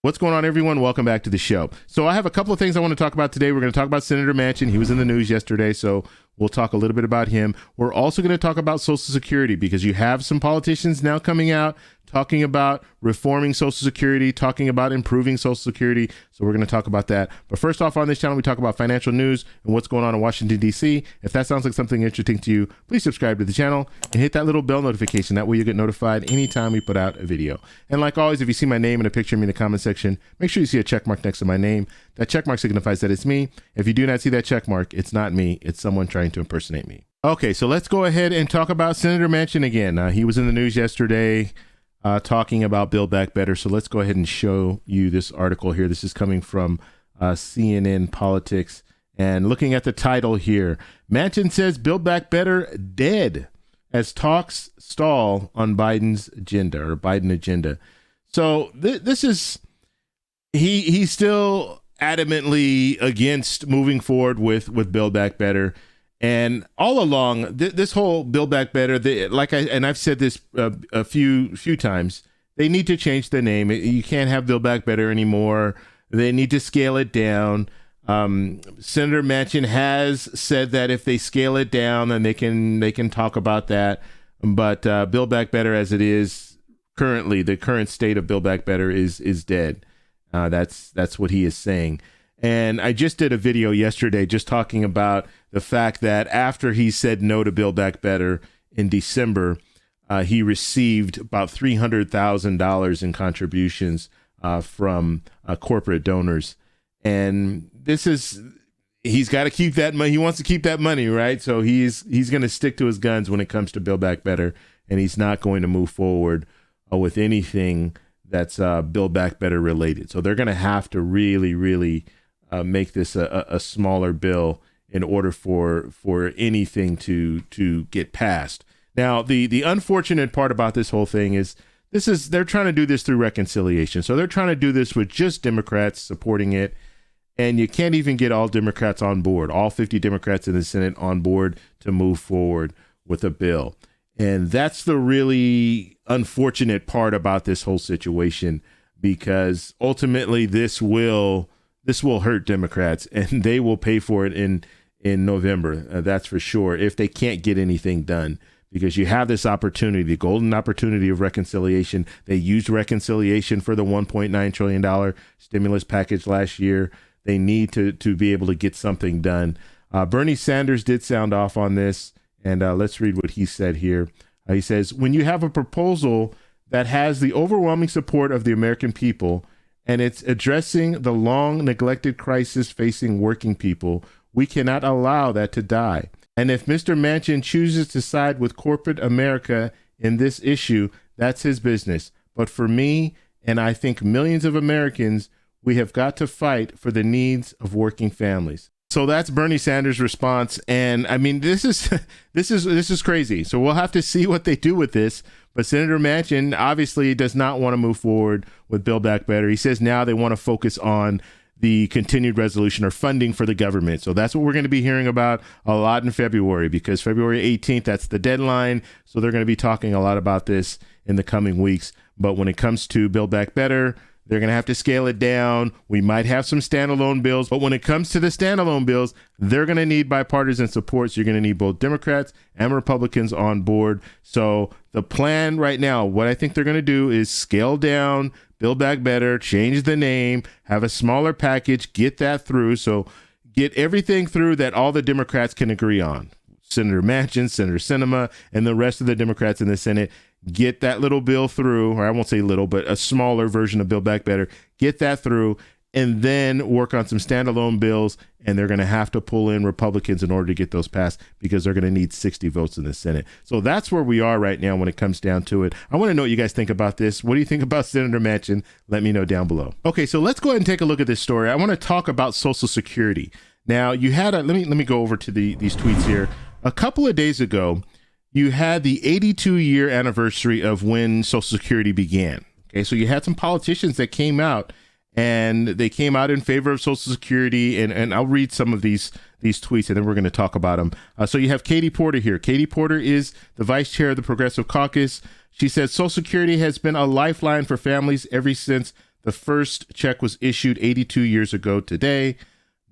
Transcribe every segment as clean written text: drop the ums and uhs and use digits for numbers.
What's going on, everyone? Welcome back to the show. So I have a couple of things I want to talk about today. We're going to talk about Senator Manchin. He was in the news yesterday, so we'll talk a little bit about him. We're also going to talk about Social Security because you have some politicians now coming out talking about reforming Social Security, talking about improving Social Security. So we're going to talk about that. But first off, on this channel, we talk about financial news and what's going on in Washington, D.C. If that sounds like something interesting to you, please subscribe to the channel and hit that little bell notification. That way you'll get notified anytime we put out a video. And like always, if you see my name and a picture of me in the comment section, make sure you see a check mark next to my name. That check mark signifies that it's me. If you do not see that check mark, it's not me. It's someone trying to impersonate me. Okay, so let's go ahead and talk about Senator Manchin again. He was in the news yesterday talking about Build Back Better. So let's go ahead and show you this article here. This is coming from CNN Politics. And looking at the title here, Manchin says Build Back Better dead as talks stall on Biden's agenda or Biden agenda. So this is, he's still adamantly against moving forward with Build Back Better. And all along, this whole Build Back Better, I've said this a few times, they need to change the name. You can't have Build Back Better anymore. They need to scale it down. Senator Manchin has said that if they scale it down, then they can talk about that. But Build Back Better, as it is currently, the current state of Build Back Better is dead. That's what he is saying. And I just did a video yesterday just talking about the fact that after he said no to Build Back Better in December, he received about $300,000 in contributions from corporate donors. And he's got to keep that money. He wants to keep that money, right? So he's going to stick to his guns when it comes to Build Back Better, and he's not going to move forward with anything that's Build Back Better related. So they're going to have to really make this a smaller bill in order for anything to get passed. Now, the unfortunate part about this whole thing is they're trying to do this through reconciliation. So they're trying to do this with just Democrats supporting it. And you can't even get all Democrats on board, all 50 Democrats in the Senate on board to move forward with a bill. And that's the really unfortunate part about this whole situation, because ultimately this will hurt Democrats, and they will pay for it in November. That's for sure, if they can't get anything done, because you have this opportunity, the golden opportunity of reconciliation. They used reconciliation for the $1.9 trillion stimulus package last year. They need to be able to get something done. Bernie Sanders did sound off on this, and let's read what he said here. He says, when you have a proposal that has the overwhelming support of the American people, and it's addressing the long neglected crisis facing working people, we cannot allow that to die. And if Mr. Manchin chooses to side with corporate America in this issue, that's his business. But for me, and I think millions of Americans, we have got to fight for the needs of working families. So that's Bernie Sanders' response. And I mean, this is crazy. So we'll have to see what they do with this. But Senator Manchin obviously does not want to move forward with Build Back Better. He says now they want to focus on the continued resolution or funding for the government. So that's what we're going to be hearing about a lot in February, because February 18th, that's the deadline. So they're going to be talking a lot about this in the coming weeks. But when it comes to Build Back Better, they're going to have to scale it down. We might have some standalone bills, but when it comes to the standalone bills, they're going to need bipartisan support. So you're going to need both Democrats and Republicans on board. So the plan right now, what I think they're going to do is scale down, Build Back Better, change the name, have a smaller package, get that through. So get everything through that all the Democrats can agree on. Senator Manchin, Senator Sinema, and the rest of the Democrats in the Senate, get that little bill through, or I won't say little, but a smaller version of Build Back Better, get that through, and then work on some standalone bills. And they're going to have to pull in Republicans in order to get those passed, because they're going to need 60 votes in the Senate. So that's where we are right now when it comes down to it. I want to know what you guys think about this. What do you think about Senator Manchin? Let me know down below. Okay, so let's go ahead and take a look at this story. I want to talk about Social Security. Now, you had let me go over to these tweets here. A couple of days ago, you had the 82-year anniversary of when Social Security began. Okay, so you had some politicians that came out, and they came out in favor of Social Security, and I'll read some of these tweets, and then we're going to talk about them. So you have Katie Porter here. Katie Porter is the vice chair of the Progressive Caucus. She says Social Security has been a lifeline for families ever since the first check was issued 82 years ago today.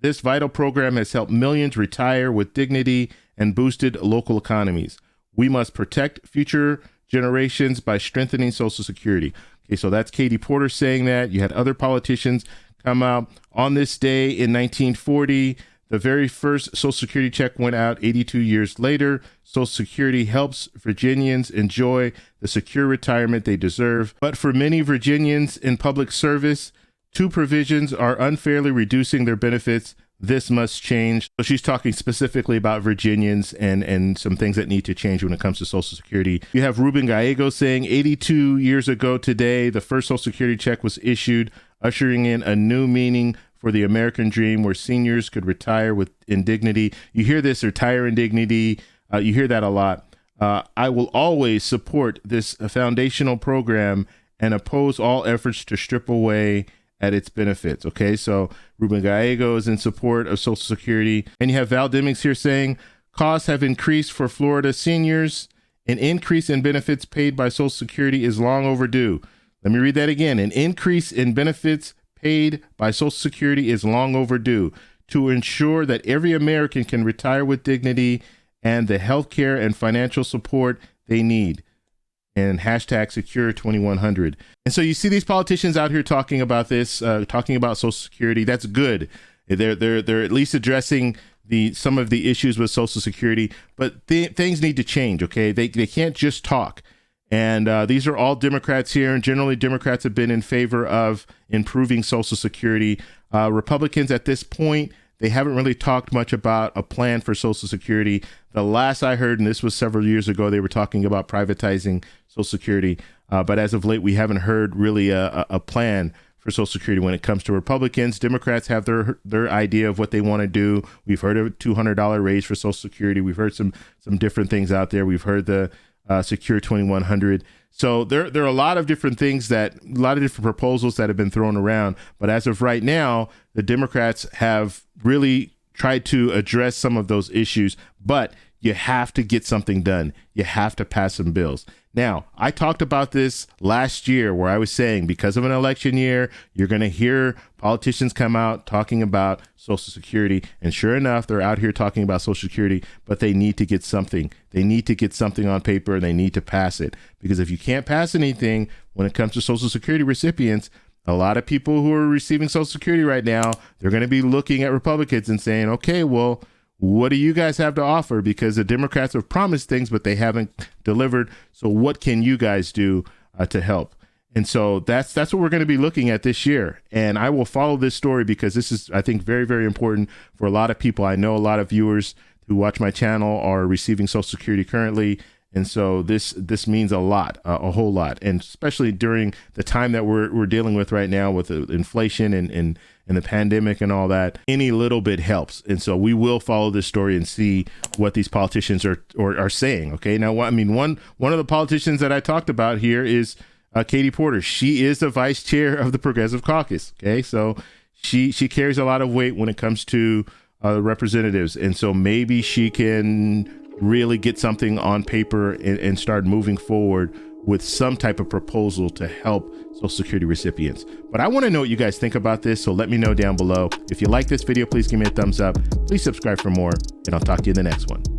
This vital program has helped millions retire with dignity and boosted local economies. We must protect future generations by strengthening Social Security. Okay, so that's Katie Porter saying that. You had other politicians come out. On this day in 1940, the very first Social Security check went out 82 years later. Social Security helps Virginians enjoy the secure retirement they deserve. But for many Virginians in public service, two provisions are unfairly reducing their benefits. This must change. So she's talking specifically about Virginians and some things that need to change when it comes to Social Security. You have Ruben Gallego saying 82 years ago today, the first Social Security check was issued, ushering in a new meaning for the American dream where seniors could retire with dignity. You hear this, retire in dignity. You hear that a lot. I will always support this foundational program and oppose all efforts to strip away at its benefits. Okay, so Ruben Gallego is in support of Social Security. And you have Val Demings here saying costs have increased for Florida seniors. An increase in benefits paid by Social Security is long overdue. Let me read that again. An increase in benefits paid by Social Security is long overdue to ensure that every American can retire with dignity and the health care and financial support they need. And hashtag secure 2100. And so you see these politicians out here talking about this, talking about Social Security. That's good. They're at least addressing some of the issues with Social Security, but things need to change. Okay, they can't just talk. And these are all Democrats here, and generally Democrats have been in favor of improving Social Security. Republicans at this point, they haven't really talked much about a plan for Social Security. The last I heard, and this was several years ago, they were talking about privatizing Social Security. But as of late, we haven't heard really a plan for Social Security when it comes to Republicans. Democrats have their idea of what they want to do. We've heard of a $200 raise for Social Security. We've heard some different things out there. We've heard the Secure 2100. So there are a lot of different things a lot of different proposals that have been thrown around. But as of right now, the Democrats have really tried to address some of those issues, but you have to get something done. You have to pass some bills. Now, I talked about this last year where I was saying because of an election year, you're going to hear politicians come out talking about Social Security. And sure enough, they're out here talking about Social Security, but they need to get something. They need to get something on paper. They need to pass it. Because if you can't pass anything when it comes to Social Security recipients, a lot of people who are receiving Social Security right now, they're going to be looking at Republicans and saying, okay, well, what do you guys have to offer? Because the Democrats have promised things, but they haven't delivered. So what can you guys do to help? And so that's what we're going to be looking at this year. And I will follow this story because this is, I think, very, very important for a lot of people. I know a lot of viewers who watch my channel are receiving Social Security currently. And so this means a lot, a whole lot. And especially during the time that we're dealing with right now with inflation and the pandemic and all that, any little bit helps. And so we will follow this story and see what these politicians are saying. Okay. Now, I mean, one of the politicians that I talked about here is Katie Porter. She is the vice chair of the Progressive Caucus. Okay. So she carries a lot of weight when it comes to representatives. And so maybe she can really get something on paper and start moving forward with some type of proposal to help Social Security recipients. But I want to know what you guys think about this, so let me know down below. If you like this video, please give me a thumbs up. Please subscribe for more, and I'll talk to you in the next one.